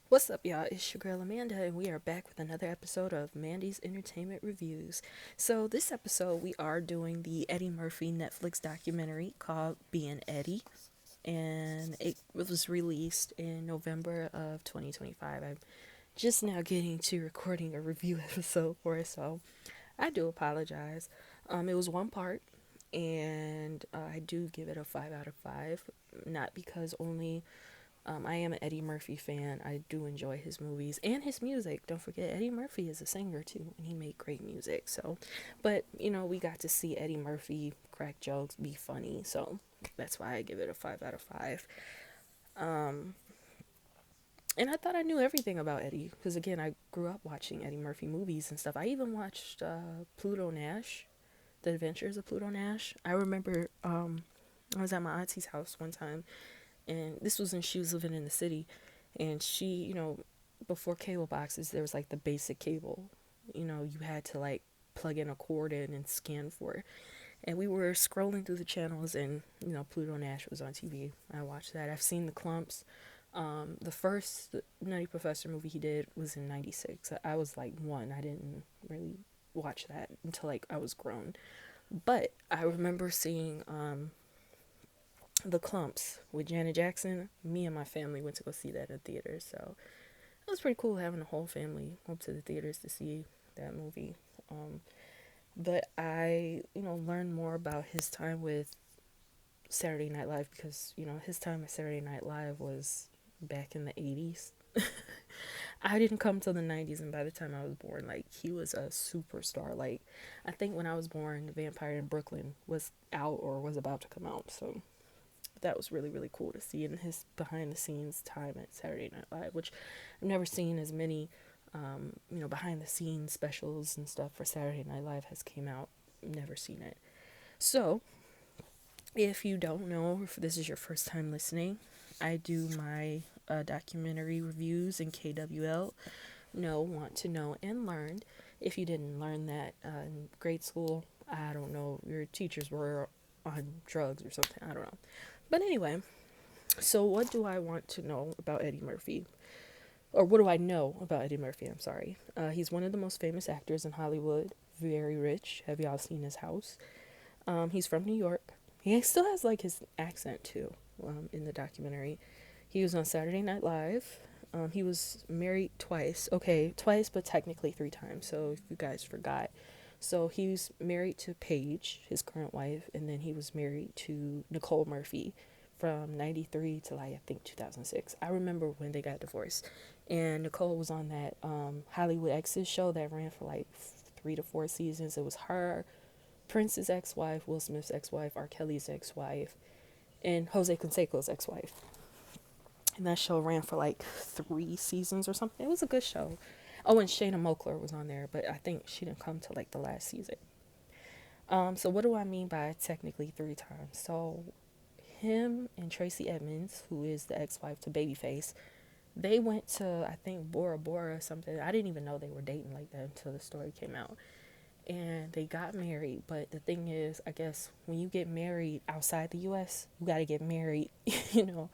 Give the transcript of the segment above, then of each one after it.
What's up, y'all? It's your girl Amanda, and we are back with another episode of Mandy's Entertainment Reviews. So, this episode, we are doing the Eddie Murphy Netflix documentary called Being Eddie, and it was released in November of 2025. I'm just now getting to recording a review episode for it, so I do apologize. It was one part, and I do give it a 5 out of 5, not because only I am an Eddie Murphy fan. I do enjoy his movies and his music. Don't forget, Eddie Murphy is a singer too, and he made great music. So, but we got to see Eddie Murphy crack jokes, be funny. So that's why I give it a 5 out of 5. Um, and I thought I knew everything about Eddie because again, I grew up watching Eddie Murphy movies and stuff. I even watched Pluto Nash, The Adventures of Pluto Nash. I remember I was at my auntie's house one time, and this was when she was living in the city, and she, before cable boxes, there was like the basic cable. You had to like plug in a cord in and scan for it. And we were scrolling through the channels, and Pluto Nash was on TV. I watched that. I've seen the Clumps. The first Nutty Professor movie he did was in '96. I was like one. I didn't really watch that until like I was grown. But I remember seeing the Clumps with Janet Jackson. Me and my family went to go see that in theaters, so it was pretty cool having the whole family up to the theaters to see that movie. Um, but I, learned more about his time with Saturday Night Live because his time at Saturday Night Live was back in the '80s. I didn't come till the '90s, and by the time I was born, like he was a superstar. Like I think when I was born, Vampire in Brooklyn was out or was about to come out, so that was really really cool to see in his behind the scenes time at Saturday Night Live, which I've never seen as many behind the scenes specials and stuff for Saturday Night Live has came out. Never seen it. So, if you don't know, if this is your first time listening, I do my documentary reviews in KWL. Know, want to know, and learn. If you didn't learn that in grade school, I don't know, your teachers were on drugs or something. I don't know. But anyway, so what do I want to know about Eddie Murphy? Or what do I know about Eddie Murphy? I'm sorry. He's one of the most famous actors in Hollywood. Very rich. Have y'all seen his house? He's from New York. He still has like his accent too. In the documentary, he was on Saturday Night Live. He was married twice. Okay, twice, but technically three times. So if you guys forgot, so he was married to Paige, his current wife, and then he was married to Nicole Murphy from '93 to like I think 2006. I remember when they got divorced, and Nicole was on that Hollywood Exes show that ran for like 3 to 4 seasons. It was her, Prince's ex-wife, Will Smith's ex-wife, R. Kelly's ex-wife, and Jose Canseco's ex-wife. And that show ran for like 3 seasons or something. It was a good show. Oh, and Shayna Moakler was on there, but I think she didn't come to like the last season. So what do I mean by technically three times? So him and Tracy Edmonds, who is the ex-wife to Babyface, they went to I think Bora Bora or something. I didn't even know they were dating like that until the story came out. And they got married, but the thing is, I guess when you get married outside the US, you got to get married, you know,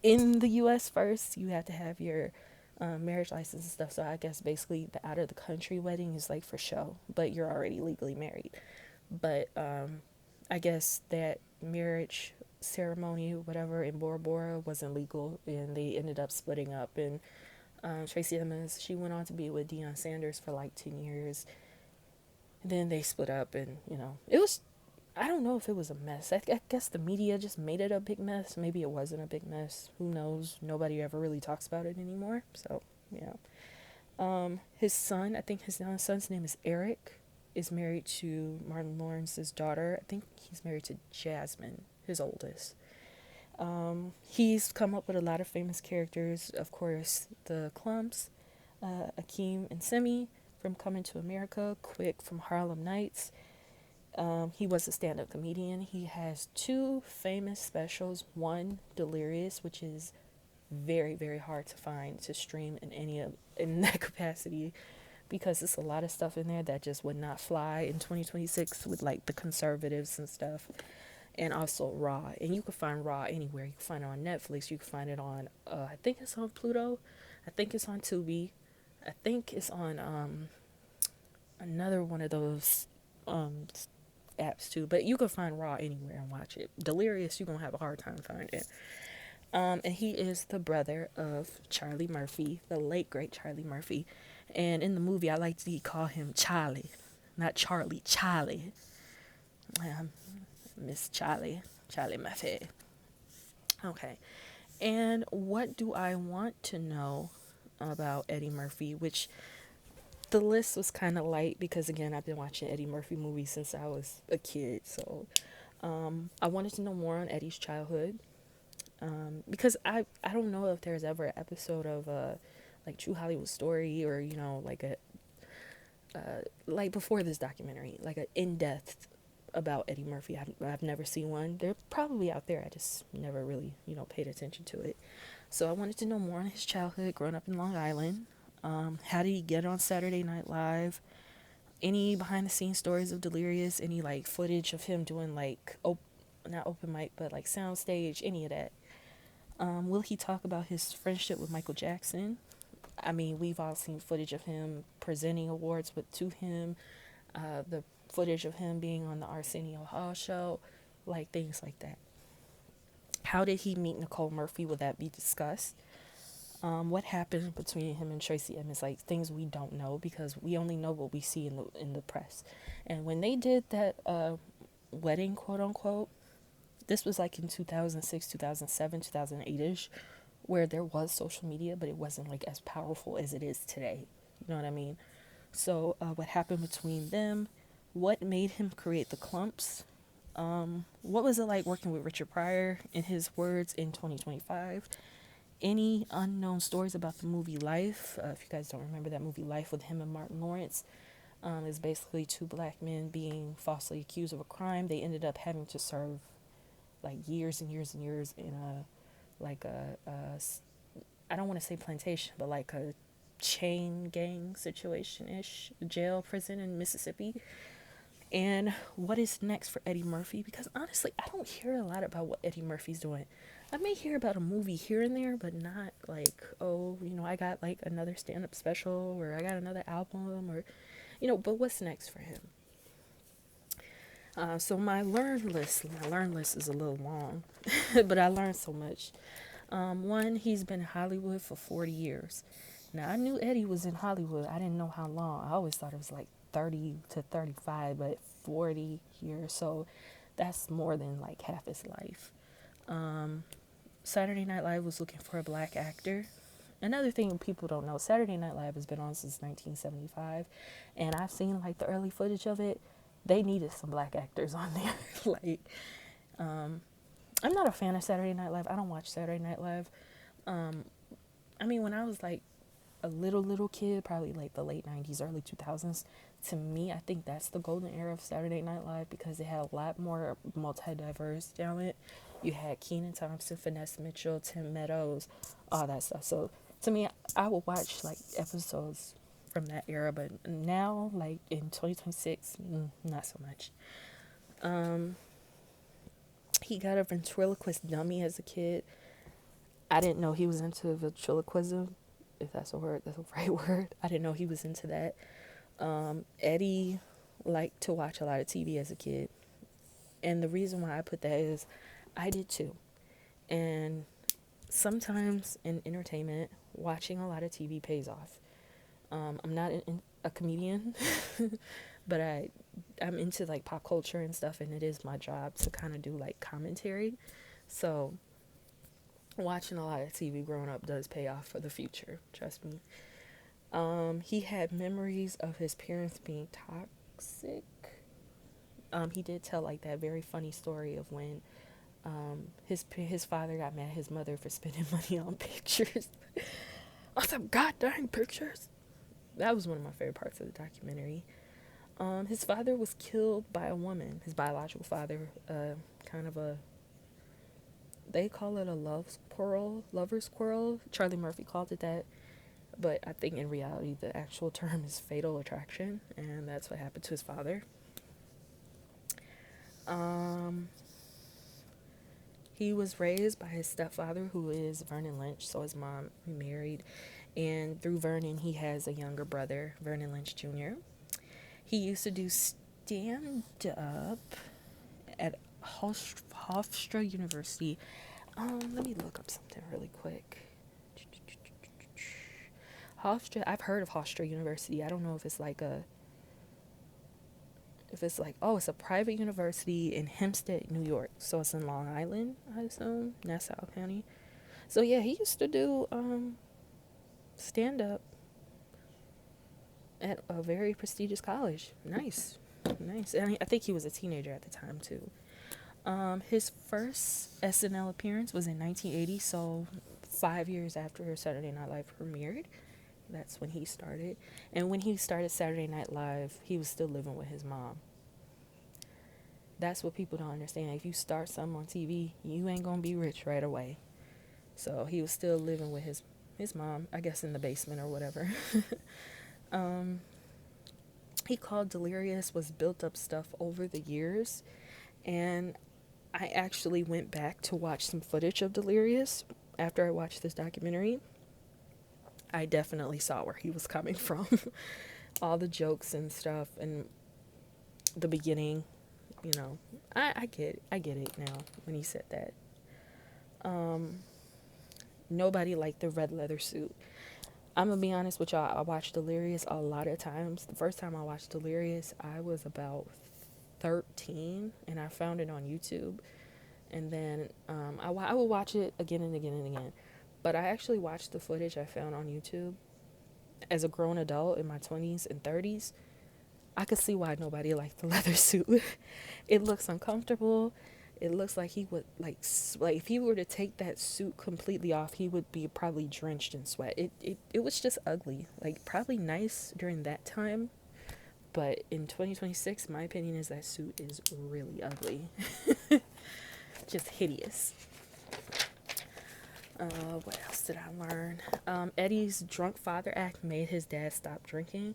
in the US first. You have to have your marriage license and stuff. So I guess basically the out of the country wedding is like for show, but you're already legally married. But I guess that marriage ceremony, whatever, in Bora Bora wasn't legal, and they ended up splitting up. And Tracy Edmonds, she went on to be with Deion Sanders for like 10 years. And then they split up, and it was. I don't know if it was a mess. I guess the media just made it a big mess. Maybe it wasn't a big mess. Who knows? Nobody ever really talks about it anymore. So, yeah. His son, I think his son's name is Eric, is married to Martin Lawrence's daughter. I think he's married to Jasmine, his oldest. He's come up with a lot of famous characters. Of course, the Clumps, Akeem and Simi from Coming to America, Quick from Harlem Nights. He was a stand up comedian. He has two famous specials. One, Delirious, which is very, very hard to find to stream in any of in that capacity because there's a lot of stuff in there that just would not fly in 2026 with like the conservatives and stuff. And also Raw. And you can find Raw anywhere. You can find it on Netflix. You can find it on, I think it's on Pluto. I think it's on Tubi. I think it's on another one of those um apps too. But you can find Raw anywhere and watch it. Delirious, you're gonna have a hard time finding it. And he is the brother of Charlie Murphy, the late great Charlie Murphy. And in the movie, I like to call him Charlie, not Charlie, Charlie. Um, Miss Charlie, Charlie Murphy. Okay. And what do I want to know about Eddie Murphy? Which the list was kind of light because, again, I've been watching Eddie Murphy movies since I was a kid. So I wanted to know more on Eddie's childhood. Because I don't know if there's ever an episode of like True Hollywood Story, or like a like before this documentary, like an in-depth about Eddie Murphy. I've never seen one. They're probably out there. I just never really paid attention to it. So I wanted to know more on his childhood, growing up in Long Island. How did he get on Saturday Night Live? Any behind the scenes stories of Delirious? Any like footage of him doing like not open mic, but like soundstage? Any of that? Will he talk about his friendship with Michael Jackson? I mean, we've all seen footage of him presenting awards to him, the footage of him being on the Arsenio Hall show, like things like that. How did he meet Nicole Murphy? Will that be discussed? What happened between him and Tracy Edmonds? Like things we don't know because we only know what we see in the press. And when they did that wedding, quote unquote, this was like in 2006, 2007, 2008ish, where there was social media, but it wasn't like as powerful as it is today. You know what I mean? So what happened between them? What made him create the Clumps? What was it like working with Richard Pryor, in his words, in 2025? Any unknown stories about the movie Life? If you guys don't remember that movie Life with him and Martin Lawrence, is basically two black men being falsely accused of a crime. They ended up having to serve like years and years and years in I don't want to say plantation, but like a chain gang situation ish jail prison in Mississippi. And what is next for Eddie Murphy? Because honestly, I don't hear a lot about what Eddie Murphy's doing. I may hear about a movie here and there, but not like, oh, I got like another stand up special, or I got another album, or, but what's next for him? So my learn list is a little long, but I learned so much. One, he's been in Hollywood for 40 years. Now, I knew Eddie was in Hollywood. I didn't know how long. I always thought it was like 30 to 35, but 40 years. So that's more than like half his life. Saturday Night Live was looking for a black actor. Another thing people don't know, Saturday Night Live has been on since 1975, and I've seen like the early footage of it. They needed some black actors on there. Like, I'm not a fan of Saturday Night Live. I don't watch Saturday Night Live. I mean, when I was like a little kid, probably like the late 90s, early 2000s, to me, I think that's the golden era of Saturday Night Live because it had a lot more multi-diverse talent. You had Kenan Thompson, Vanessa Mitchell, Tim Meadows, all that stuff. So to me, I would watch like episodes from that era, but now, like in 2026, not so much. He got a ventriloquist dummy as a kid. I didn't know he was into ventriloquism, if that's a word, that's a right word. I didn't know he was into that. Eddie liked to watch a lot of TV as a kid. And the reason why I put that is I did too. And sometimes in entertainment, watching a lot of TV pays off. I'm not a comedian, but I'm into like pop culture and stuff, and it is my job to kind of do like commentary. So watching a lot of TV growing up does pay off for the future, trust me. He had memories of his parents being toxic. He did tell like that very funny story of when his father got mad at his mother for spending money on pictures. On some goddamn pictures. That was one of my favorite parts of the documentary. His father was killed by a woman. His biological father, kind of they call it a lover's quarrel. Charlie Murphy called it that. But I think in reality, the actual term is fatal attraction, and that's what happened to his father. He was raised by his stepfather, who is Vernon Lynch, so his mom remarried. And through Vernon, he has a younger brother, Vernon Lynch Jr. He used to do stand up at Hofstra University. Let me look up something really quick. Hofstra, I've heard of Hofstra University. I don't know if it's like, oh, it's a private university in Hempstead, New York. So it's in Long Island, I assume, Nassau County. So yeah, he used to do stand up at a very prestigious college. Nice. Nice. And I think he was a teenager at the time too. His first SNL appearance was in 1980, so 5 years after Saturday Night Live premiered. That's when he started. And when he started Saturday Night Live, he was still living with his mom. That's what people don't understand. If you start something on TV, you ain't gonna be rich right away. So he was still living with his mom, I guess in the basement or whatever. He called Delirious was built up stuff over the years. And I actually went back to watch some footage of Delirious after I watched this documentary. I definitely saw where he was coming from. All the jokes and stuff and the beginning, I get it now when he said that. Nobody liked the red leather suit. I'm gonna be honest with y'all, I watched Delirious a lot of times. The first time I watched Delirious, I was about 13 and I found it on YouTube. And then I would watch it again and again and again. But I actually watched the footage I found on YouTube as a grown adult in my 20s and 30s. I could see why nobody liked the leather suit. It looks uncomfortable. It looks like he would like if he were to take that suit completely off, he would be probably drenched in sweat. It was just ugly. Like probably nice during that time, but in 2026, my opinion is that suit is really ugly. Just hideous. What else did I learn? Eddie's drunk father act made his dad stop drinking.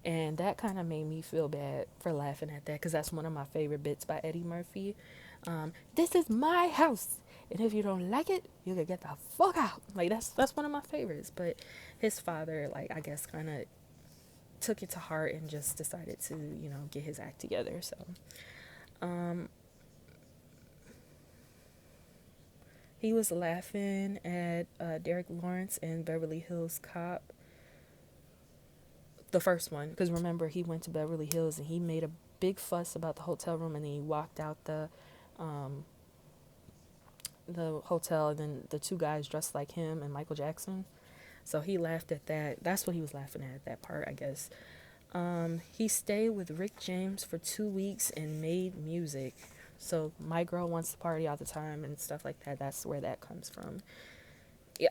And that kind of made me feel bad for laughing at that because that's one of my favorite bits by Eddie Murphy. This is my house. And if you don't like it, you can get the fuck out. Like, that's one of my favorites. But his father, like, I guess kind of took it to heart and just decided to, get his act together. So, he was laughing at Derek Lawrence in Beverly Hills Cop. The first one, because remember, he went to Beverly Hills and he made a big fuss about the hotel room and then he walked out the hotel and then the two guys dressed like him and Michael Jackson. So he laughed at that. That's what he was laughing at that part, I guess. He stayed with Rick James for 2 weeks and made music. So My Girl Wants to Party all the time and stuff like that. That's where that comes from.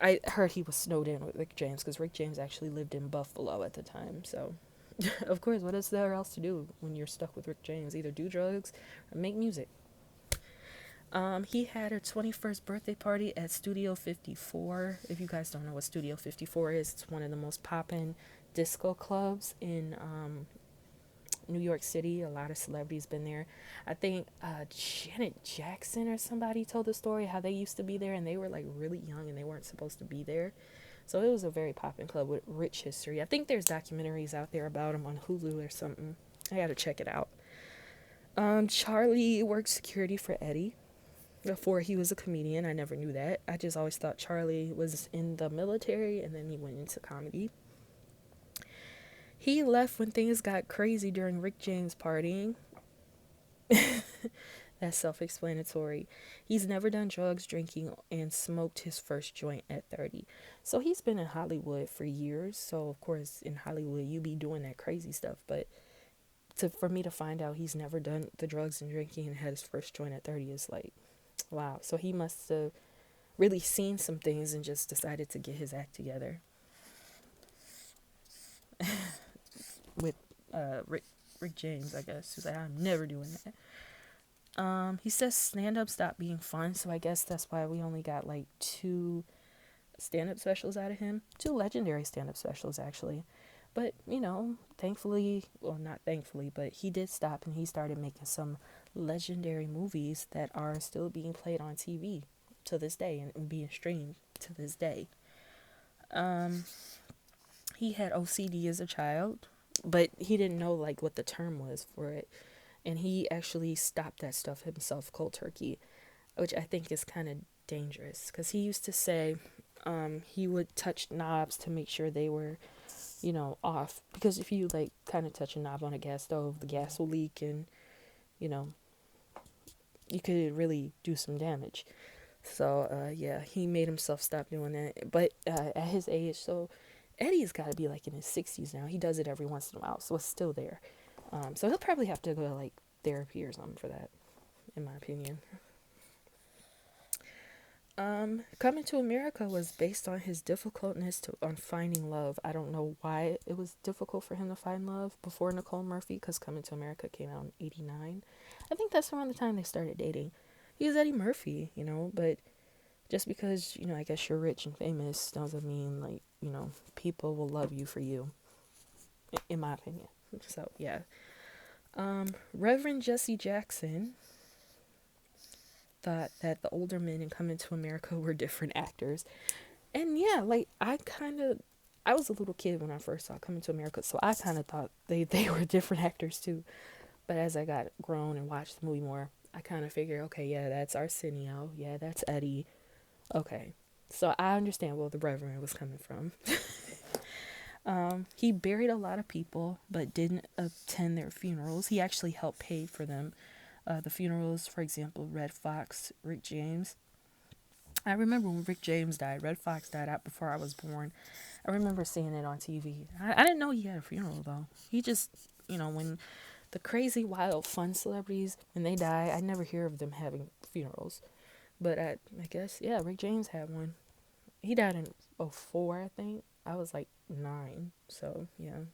I heard he was snowed in with Rick James because Rick James actually lived in Buffalo at the time. So, of course, what is there else to do when you're stuck with Rick James? Either do drugs or make music. He had a 21st birthday party at Studio 54. If you guys don't know what Studio 54 is, it's one of the most poppin' disco clubs in New York City. A lot of celebrities been there. I think Janet Jackson or somebody told the story how they used to be there and they were like really young and they weren't supposed to be there. So it was a very poppin' club with rich history. I think there's documentaries out there about him on Hulu or something. I gotta check it out. Charlie worked security for Eddie before he was a comedian. I never knew that. I just always thought Charlie was in the military and then he went into comedy. He left when things got crazy during Rick James partying. That's self-explanatory. He's never done drugs, drinking, and smoked his first joint at 30. So he's been in Hollywood for years. So, of course, in Hollywood, you be doing that crazy stuff. But for me to find out he's never done the drugs and drinking and had his first joint at 30 is like, wow. So he must have really seen some things and just decided to get his act together. With Rick James, I guess. He's like, I'm never doing that. He says stand-up stopped being fun, so I guess that's why we only got like 2 stand-up specials out of him. 2 legendary stand-up specials, actually. But, thankfully, well, not thankfully, but he did stop and he started making some legendary movies that are still being played on TV to this day and being streamed to this day. he had OCD as a child, but he didn't know like what the term was for it, and he actually stopped that stuff himself cold turkey, which I think is kind of dangerous because he used to say he would touch knobs to make sure they were, off, because if you like kind of touch a knob on a gas stove, the gas will leak, and you know you could really do some damage. So yeah, he made himself stop doing that. But at his age, so Eddie's got to be like in his 60s now. He does it every once in a while, so it's still there. So he'll probably have to go to like therapy or something for that, in my opinion. Coming to America was based on his on finding love. I don't know why it was difficult for him to find love before Nicole Murphy, because Coming to America came out in '89. I think that's around the time they started dating. He was Eddie Murphy, but just because, I guess you're rich and famous doesn't mean like, people will love you for you, in my opinion. So, yeah. Reverend Jesse Jackson thought that the older men in Coming to America were different actors. And yeah, like I was a little kid when I first saw Coming to America, so I kind of thought they were different actors too. But as I got grown and watched the movie more, I kind of figured, okay, yeah, that's Arsenio. Yeah, that's Eddie. Okay. So I understand where the Reverend was coming from. He buried a lot of people, but didn't attend their funerals. He actually helped pay for them. The funerals, for example, Red Fox, Rick James. I remember when Rick James died. Red Fox died out before I was born. I remember seeing it on TV. I didn't know he had a funeral, though. He just, when the crazy, wild, fun celebrities, when they die, I never hear of them having funerals. But I guess, yeah, Rick James had one. He died in '04, I think. I was like 9, so yeah.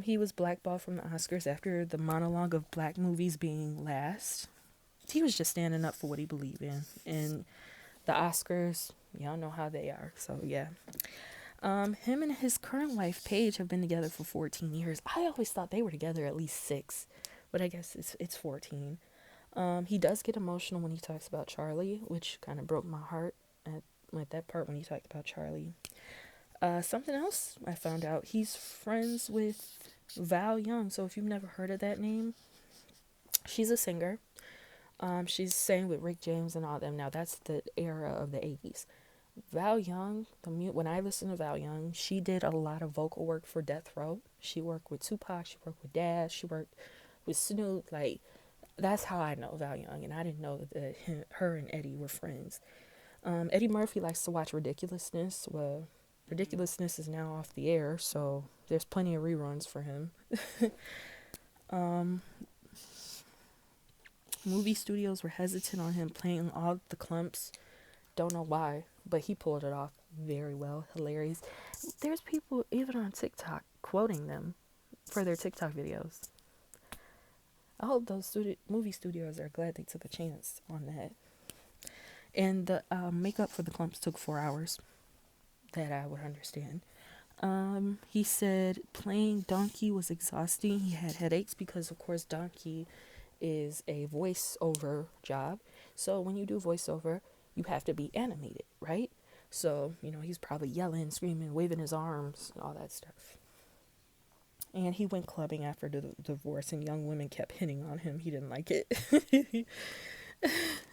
He was blackballed from the Oscars after the monologue of black movies being last. He was just standing up for what he believed in. And the Oscars, y'all know how they are, so yeah. Him and his current wife, Paige, have been together for 14 years. I always thought they were together at least 6, but I guess it's 14. He does get emotional when he talks about Charlie, which kind of broke my heart at that part when he talked about Charlie. Something else I found out, he's friends with Val Young. So if you've never heard of that name, she's a singer. She's sang with Rick James and all them. Now that's the era of the 80s. Val Young, when I listen to Val Young, she did a lot of vocal work for Death Row. She worked with Tupac, she worked with Dash, she worked with Snoop. Like, that's how I know Val Young, and I didn't know that her and Eddie were friends. Eddie Murphy likes to watch Ridiculousness. Well, Ridiculousness is now off the air, so there's plenty of reruns for him. Movie studios were hesitant on him playing all the Klumps. Don't know why, but he pulled it off very well. Hilarious. There's people even on TikTok quoting them for their TikTok videos. I hope those movie studios are glad they took a chance on that. And the makeup for the Klumps took 4 hours. That I would understand. He said playing Donkey was exhausting. He had headaches because, of course, Donkey is a voiceover job. So when you do voiceover, you have to be animated, right? So, he's probably yelling, screaming, waving his arms, all that stuff. And he went clubbing after the divorce, and young women kept hitting on him. He didn't like it.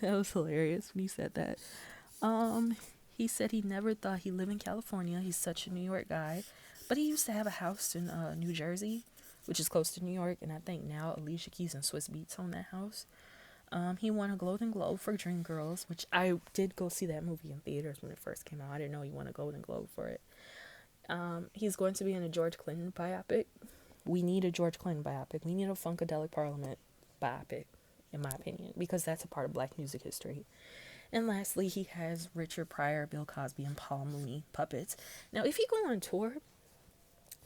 That was hilarious when he said that. He said he never thought he'd live in California. He's such a New York guy. But he used to have a house in New Jersey, which is close to New York. And I think now Alicia Keys and Swiss Beats own that house. He won a Golden Globe for Dreamgirls, which I did go see that movie in theaters when it first came out. I didn't know he won a Golden Globe for it. He's going to be in a George Clinton biopic. We need a George Clinton biopic. We need a Funkadelic Parliament biopic, in my opinion, because that's a part of black music history. And lastly, he has Richard Pryor, Bill Cosby, and Paul Mooney puppets. Now, if he go on tour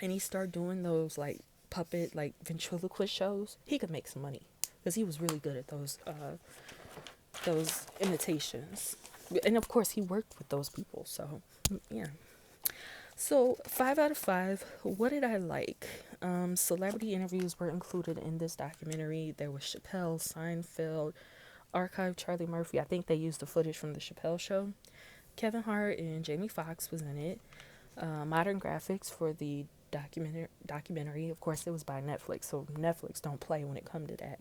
and he start doing those like puppet, like ventriloquist shows, he could make some money because he was really good at those imitations. And of course, he worked with those people. So, yeah. So 5 out of 5. What did I like? Celebrity interviews were included in this documentary. There was Chappelle, Seinfeld, archived Charlie Murphy. I think they used the footage from the Chappelle show. Kevin Hart and Jamie Foxx was in it. Modern graphics for the documentary. Of course, it was by Netflix, so Netflix don't play when it come to that.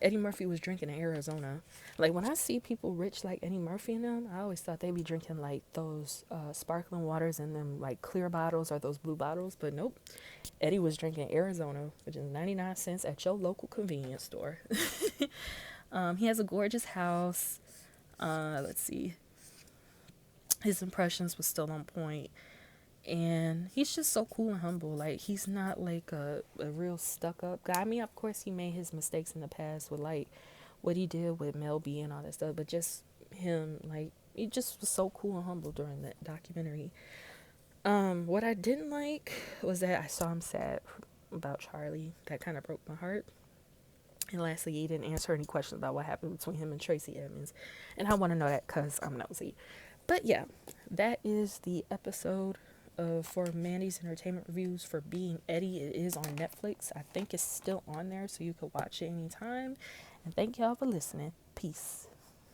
Eddie Murphy was drinking in Arizona. Like when I see people rich like Eddie Murphy and them, I always thought they'd be drinking like those sparkling waters in them like clear bottles or those blue bottles, but nope. Eddie was drinking Arizona, which is 99 cents at your local convenience store. He has a gorgeous house. Let's see. His impressions was still on point. And he's just so cool and humble. Like he's not like a real stuck up guy. I mean, of course he made his mistakes in the past with like what he did with Mel B and all that stuff, but just him, like he just was so cool and humble during that documentary. What I didn't like was that I saw him sad about Charlie. That kind of broke my heart. And lastly, he didn't answer any questions about what happened between him and Tracy Edmonds. And I want to know that because I'm nosy. But yeah, that is the episode for Mandy's Entertainment Reviews for Being Eddie. It is on Netflix. I think it's still on there, so you could watch it anytime. And thank y'all for listening. Peace.